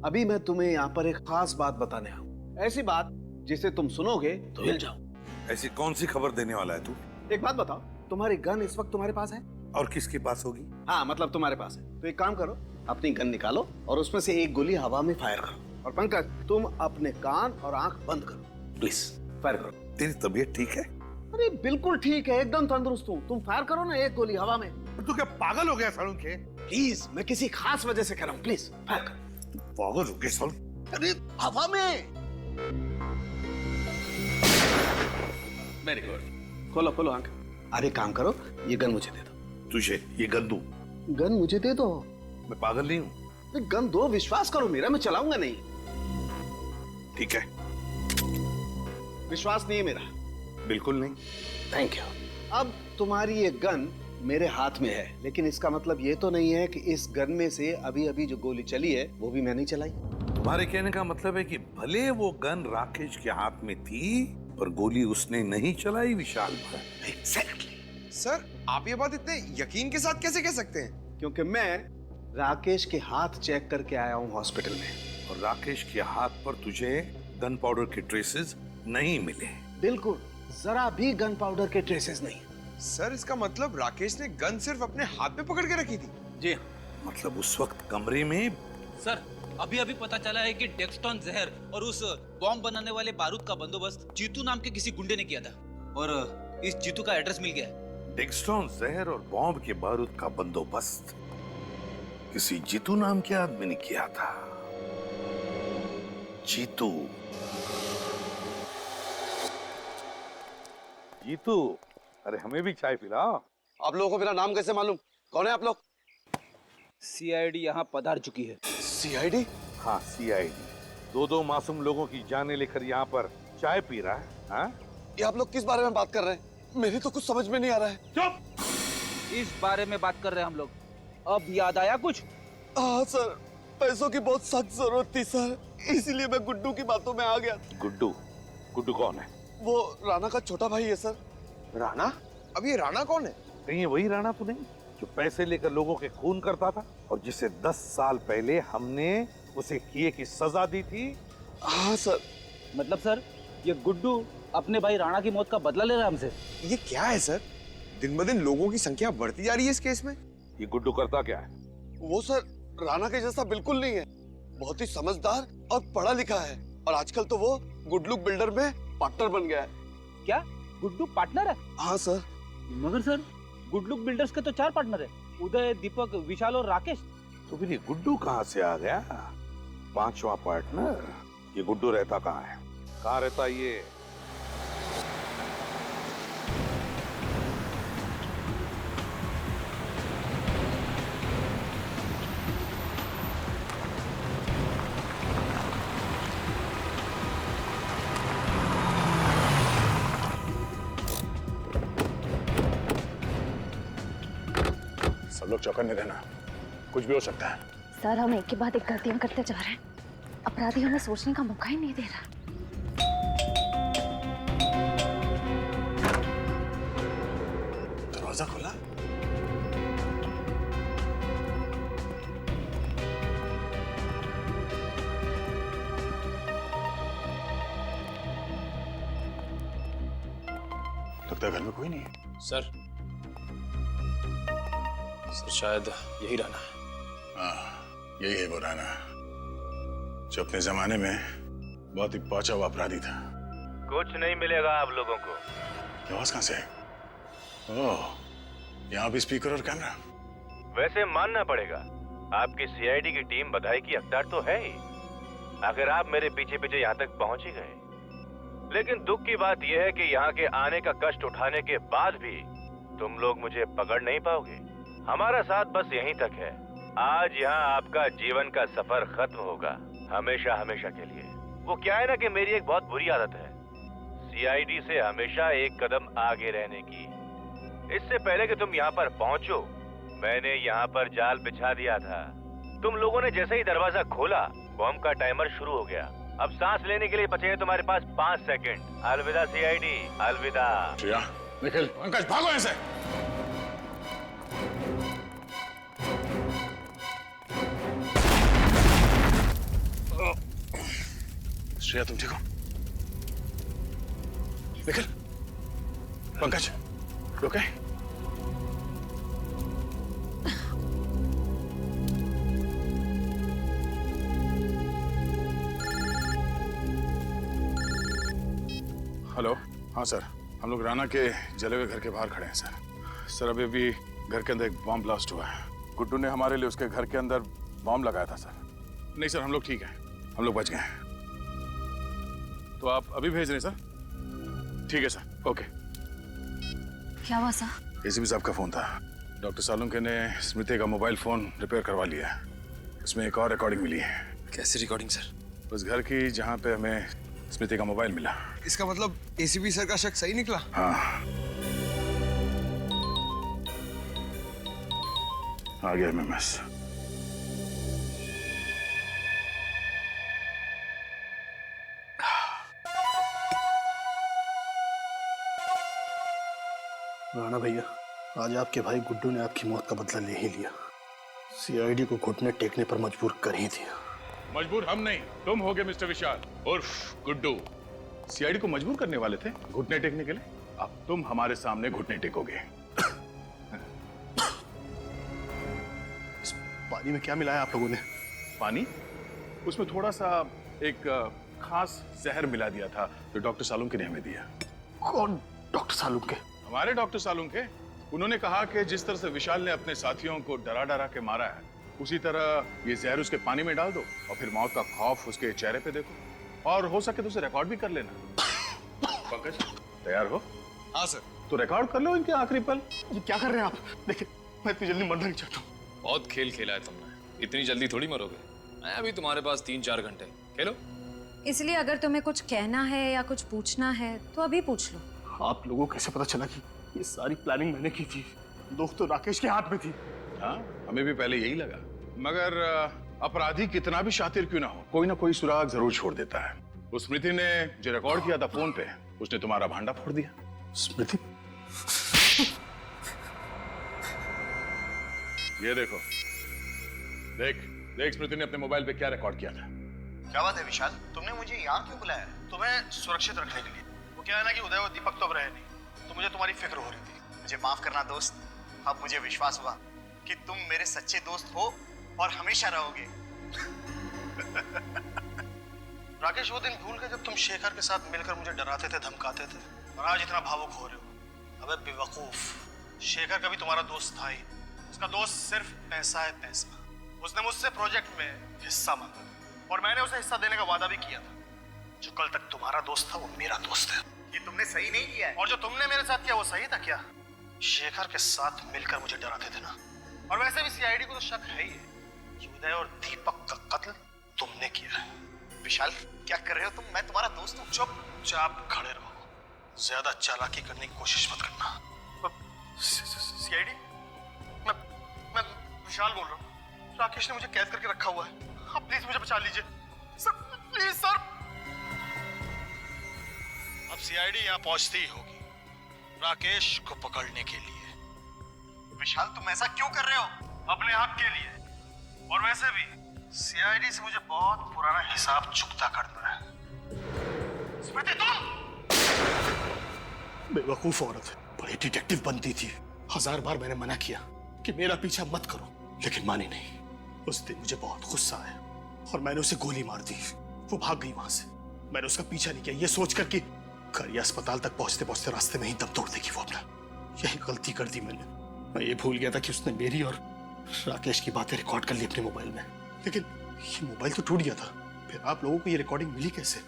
अभी मैं तुम्हें यहाँ पर एक खास बात बताने आऊँ, ऐसी बात जिसे तुम सुनोगे तो हिल जाओ। ऐसी कौन सी खबर देने वाला है तू? एक बात बताओ, तुम्हारी गन इस वक्त तुम्हारे पास है? और किसके पास होगी? हाँ मतलब तुम्हारे पास है। तो एक काम करो, अपनी गन निकालो और उसमें से एक गोली हवा में फायर करो। और पंकज, तुम अपने कान और आंख बंद करो, प्लीज फायर करो। तेरी तबीयत ठीक है? अरे बिल्कुल ठीक है, एकदम तंदुरुस्त हूँ। तुम फायर करो ना एक गोली हवा में। तू क्या पागल हो गया साळुंखे? प्लीज, मैं किसी खास वजह से कह रहा हूँ, प्लीज फायर करो। पागल हो गया साळुंखे? अरे हवा में। वेरी गुड, खोलो खोलो आंख। अरे काम करो, ये गन मुझे दे दो। तुझे ये गन दूं? गन मुझे दे दो। मैं पागल नहीं हूँ। गन दो, विश्वास करो मेरा, मैं चलाऊंगा नहीं। ठीक है। विश्वास नहीं है मेरा? बिल्कुल नहीं। Thank you. अब तुम्हारी ये गन मेरे हाथ में है, लेकिन इसका मतलब ये तो नहीं है कि इस गन में से अभी अभी जो गोली चली है वो भी मैंने चलाई। तुम्हारे कहने का मतलब है कि भले वो गन राकेश के हाथ में थी पर गोली उसने नहीं चलाई विशाल पर। एग्जैक्टली। सर आप ये बात इतने यकीन के साथ कैसे कह सकते हैं? क्योंकि मैं राकेश के हाथ चेक करके आया हूँ हॉस्पिटल में, और राकेश के हाथ पर तुझे गन पाउडर के ट्रेसेस नहीं मिले। बिल्कुल, जरा भी गन पाउडर के ट्रेसेस नहीं। सर इसका मतलब राकेश ने गन सिर्फ अपने हाथ में पकड़ के रखी थी? जी। मतलब उस वक्त कमरे में? सर अभी अभी पता चला है कि डेक्सटॉन जहर और उस बॉम्ब बनाने वाले बारूद का बंदोबस्त जीतू नाम के किसी गुंडे ने किया था, और इस जीतू का एड्रेस मिल गया है। डेक्सटॉन जहर और बॉम्ब के बारूद का बंदोबस्त किसी जीतू नाम के आदमी ने किया था। जीतू। जीतू, अरे हमें भी चाय पिलाओ। आप लोगों को मेरा नाम कैसे मालूम? कौन है आप लोग? सीआईडी यहाँ पधार चुकी है। सीआईडी? हाँ सीआईडी। दो मासूम लोगों की जानें लेकर यहाँ पर चाय पी रहा है। हाँ? ये आप लोग किस बारे में बात कर रहे हैं? मेरी तो कुछ समझ में नहीं आ रहा है। चुप! इस बारे में बात कर रहे हैं हम लोग। अब याद आया कुछ? हाँ सर, पैसों की बहुत सख्त जरूरत थी सर, इसीलिए मैं गुड्डू की बातों में आ गया। गुड्डू? गुड्डू कौन है? वो राणा का छोटा भाई है सर। राणा? अब ये राणा कौन है? कहीं ये वही राणा तो नहीं जो पैसे लेकर लोगों के खून करता था और जिसे 10 साल पहले हमने उसे किए की सजा दी थी? हाँ सर। मतलब सर ये गुड्डू अपने भाई राणा की मौत का बदला ले रहा है हमसे? ये क्या है सर? दिन ब दिन लोगों की संख्या बढ़ती जा रही है इस केस में। ये गुड्डू करता क्या है? वो सर राणा के जैसा बिल्कुल नहीं है, बहुत ही समझदार और पढ़ा लिखा है, और आजकल तो वो गुडलुक बिल्डर में पार्टनर बन गया है। क्या गुड्डू पार्टनर है? हाँ सर। मगर सर गुडलुक बिल्डर्स के तो 4 पार्टनर है, उदय, दीपक, विशाल और राकेश। तो फिर ये गुड्डू कहाँ से आ गया? 5वां पार्टनर? ये गुड्डू रहता कहाँ है? कहाँ रहता ये? सब लोग चौकन्ने रहना, कुछ भी हो सकता है। सर हम एक के बाद एक गलतियां करते जा रहे हैं, अपराधी हमें सोचने का मौका ही नहीं दे रहा। दरवाजा खुला? लगता है घर में कोई नहीं है। सर शायद यही राणा है। हाँ, यही है वो राणा जो अपने जमाने में बहुत ही पहुंचा हुआ अपराधी था। कुछ नहीं मिलेगा आप लोगों को। आवाज कहां से है? ओह, यहाँ भी स्पीकर और कैमरा। वैसे मानना पड़ेगा आपकी सीआईडी की टीम बधाई की हकदार तो है ही, अगर आप मेरे पीछे पीछे यहाँ तक पहुंच ही गए। लेकिन दुख की बात यह है कि यहाँ के आने का कष्ट उठाने के बाद भी तुम लोग मुझे पकड़ नहीं पाओगे। हमारा साथ बस यहीं तक है। आज यहाँ आपका जीवन का सफर खत्म होगा, हमेशा हमेशा के लिए। वो क्या है ना कि मेरी एक बहुत बुरी आदत है सीआईडी से हमेशा एक कदम आगे रहने की। इससे पहले कि तुम यहाँ पर पहुँचो मैंने यहाँ पर जाल बिछा दिया था। तुम लोगों ने जैसे ही दरवाजा खोला बॉम्ब का टाइमर शुरू हो गया। अब सांस लेने के लिए बचे हैं तुम्हारे पास 5 सेकंड। अलविदा सीआईडी, अलविदा। श्रेया, निखिल, पंकज, भागो यहाँ से। श्रेया तुम ठीक हो? निखिल, पंकज, ओके? हेलो। हाँ सर, हम लोग राणा के जले हुए घर के बाहर खड़े हैं सर। सर अभी भी घर के अंदर एक बॉम्ब ब्लास्ट हुआ है। गुड्डू ने हमारे लिए उसके घर के अंदर बॉम्ब लगाया था सर। नहीं सर, हम लोग ठीक हैं, हम लोग बच गए हैं। तो आप अभी भेज रहे हैं सर? ठीक है सर, ओके। क्या हुआ सर? एसीपी साहब का फोन था। डॉक्टर सालुंके ने स्मृति का मोबाइल फोन रिपेयर करवा लिया है। उसमें एक और रिकॉर्डिंग मिली है। कैसी रिकॉर्डिंग सर? उस घर की जहाँ पे हमें स्मृति का मोबाइल मिला। इसका मतलब एसीपी सर का शक सही निकला? हाँ, आ गया एमएमएस। राणा भैया, आज आपके भाई गुड्डू ने आपकी मौत का बदला ले ही लिया। सीआईडी को घुटने टेकने पर मजबूर कर ही दिया। मजबूर हम नहीं, तुम होगे मिस्टर विशाल उर्फ गुड्डू। सीआईडी को मजबूर करने वाले थे घुटने टेकने के लिए। अब तुम हमारे सामने घुटने टेकोगे। इस पानी में क्या मिलाया आप लोगों ने? पानी? उसमें थोड़ा सा एक खास जहर मिला दिया था जो डॉक्टर सालुंके ने हमें दिया। कौन डॉक्टर सालुंके? हमारे डॉक्टर सालुंके। उन्होंने कहा कि जिस तरह से विशाल ने अपने साथियों को डरा डरा के मारा है उसी तरह ये जहर उसके पानी में डाल दो और फिर मौत का खौफ उसके चेहरे पे देखो, और हो सके तो उसे रिकॉर्ड भी कर लेना। पंकज, तैयार हो? हाँ सर। तो रिकॉर्ड कर लो इनके आखिरी पल। ये क्या कर रहे हैं आप? देखिए, मैं इतनी जल्दी मरना नहीं चाहता हूँ। बहुत खेल खेला है तुमने, इतनी जल्दी थोड़ी मरोगे। मैं अभी तुम्हारे पास 3-4 घंटे, खेलो। इसलिए अगर तुम्हें कुछ कहना है या कुछ पूछना है तो अभी पूछ लो। आप लोगों को कैसे पता चला कि ये सारी प्लानिंग मैंने की थी? दोस्त तो राकेश के हाथ में थी। हाँ, हमें भी पहले यही लगा, मगर अपराधी कितना भी शातिर क्यों ना हो, कोई ना कोई सुराग जरूर छोड़ देता है। उस स्मृति ने जो रिकॉर्ड किया था फोन पे, उसने तुम्हारा भांडा फोड़ दिया। स्मृति? ये देखो, देख देख स्मृति ने अपने मोबाइल पे क्या रिकॉर्ड किया था। क्या बात है विशाल, तुमने मुझे यहाँ क्यों बुलाया? तुम्हें सुरक्षित रखने के लिए। वो क्या है ना कि उदय और दीपक तो अब रहे नहीं, तो मुझे तुम्हारी फिक्र हो रही थी। मुझे माफ करना दोस्त, अब मुझे विश्वास हुआ कि तुम मेरे सच्चे दोस्त हो और हमेशा रहोगे। राकेश, वो दिन भूल गए जब तुम शेखर के साथ मिलकर मुझे डराते थे, धमकाते थे, और आज इतना भावुक हो रहे हो। अबे बेवकूफ, शेखर कभी तुम्हारा दोस्त था ही। उसका दोस्त सिर्फ पैसा है, पैसा। उसने मुझसे प्रोजेक्ट में हिस्सा मांगा और मैंने उसे हिस्सा देने का वादा भी किया था। जो कल तक तुम्हारा दोस्त था वो मेरा दोस्त है। ये तुमने सही नहीं किया है। और जो तुमने मेरे साथ किया वो सही था क्या? शेखर के साथ मिलकर मुझे डराते थे ना। और वैसे भी सीआईडी को तो शक है ही कि उदय और दीपक का कत्ल तुमने किया है। विशाल, क्या कर रहे हो तुम? मैं तुम्हारा दोस्त हूँ। चुपचाप खड़े रहो, ज्यादा चालाकी करने की कोशिश मत करना। सीआईडी, मैं विशाल बोल रहा हूँ। राकेश ने मुझे कैद करके रखा हुआ है। आप प्लीज मुझे बचा लीजिए सर, प्लीज सर। अब सीआईडी यहाँ पहुंचती ही होगी राकेश को पकड़ने के लिए। विशाल, तुम ऐसा क्यों कर रहे हो? अपने हक के लिए। और वैसे भी सीआईडी से मुझे बहुत पुराना हिसाब चुकता करना है। स्मृति, तुम बेवकूफ औरत है, बड़ी डिटेक्टिव बनती थी। 1000 बार मैंने मना किया कि मेरा पीछा मत करो, लेकिन मानी नहीं। उस दिन मुझे बहुत गुस्सा आया और मैंने उसे गोली मार दी। वो भाग गई वहां से। मैंने उसका पीछा नहीं किया, ये सोचकर कि करिया अस्पताल तक पहुंचते पहुंचते रास्ते में ही दम तोड़ देगी वो अपना। यही गलती कर दी मैंने। मैं ये भूल गया था कि उसने मेरी और राकेश की बातें रिकॉर्ड कर ली अपने मोबाइल में। लेकिन ये मोबाइल तो टूट गया था। फिर आप लोगों को ये रिकॉर्डिंग मिली कैसे?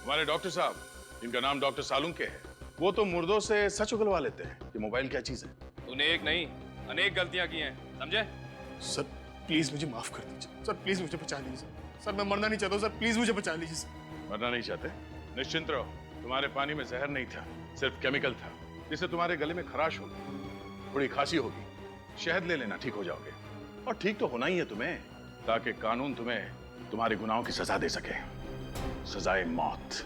हमारे डॉक्टर साहब, इनका नाम डॉक्टर सालुंके है, वो तो मुर्दों से सच उगलवा लेते हैं कि मोबाइल क्या चीज है। तूने एक नहीं अनेक गलतियां की हैं, समझे? सर प्लीज मुझे माफ कर दीजिए। सर प्लीज मुझे बचा लीजिए। सर मैं मरना नहीं चाहता। सर प्लीज मुझे बचा लीजिए। सर मरना नहीं चाहते? निश्चिंत रहो, तुम्हारे पानी में जहर नहीं था, सिर्फ केमिकल था, जिससे तुम्हारे गले में खराश होगी, थोड़ी खांसी होगी। शहद ले लेना, ठीक हो जाओगे। और ठीक तो होना ही है तुम्हें, ताकि कानून तुम्हें तुम्हारे गुनाहों की सजा दे सके, सजाए मौत।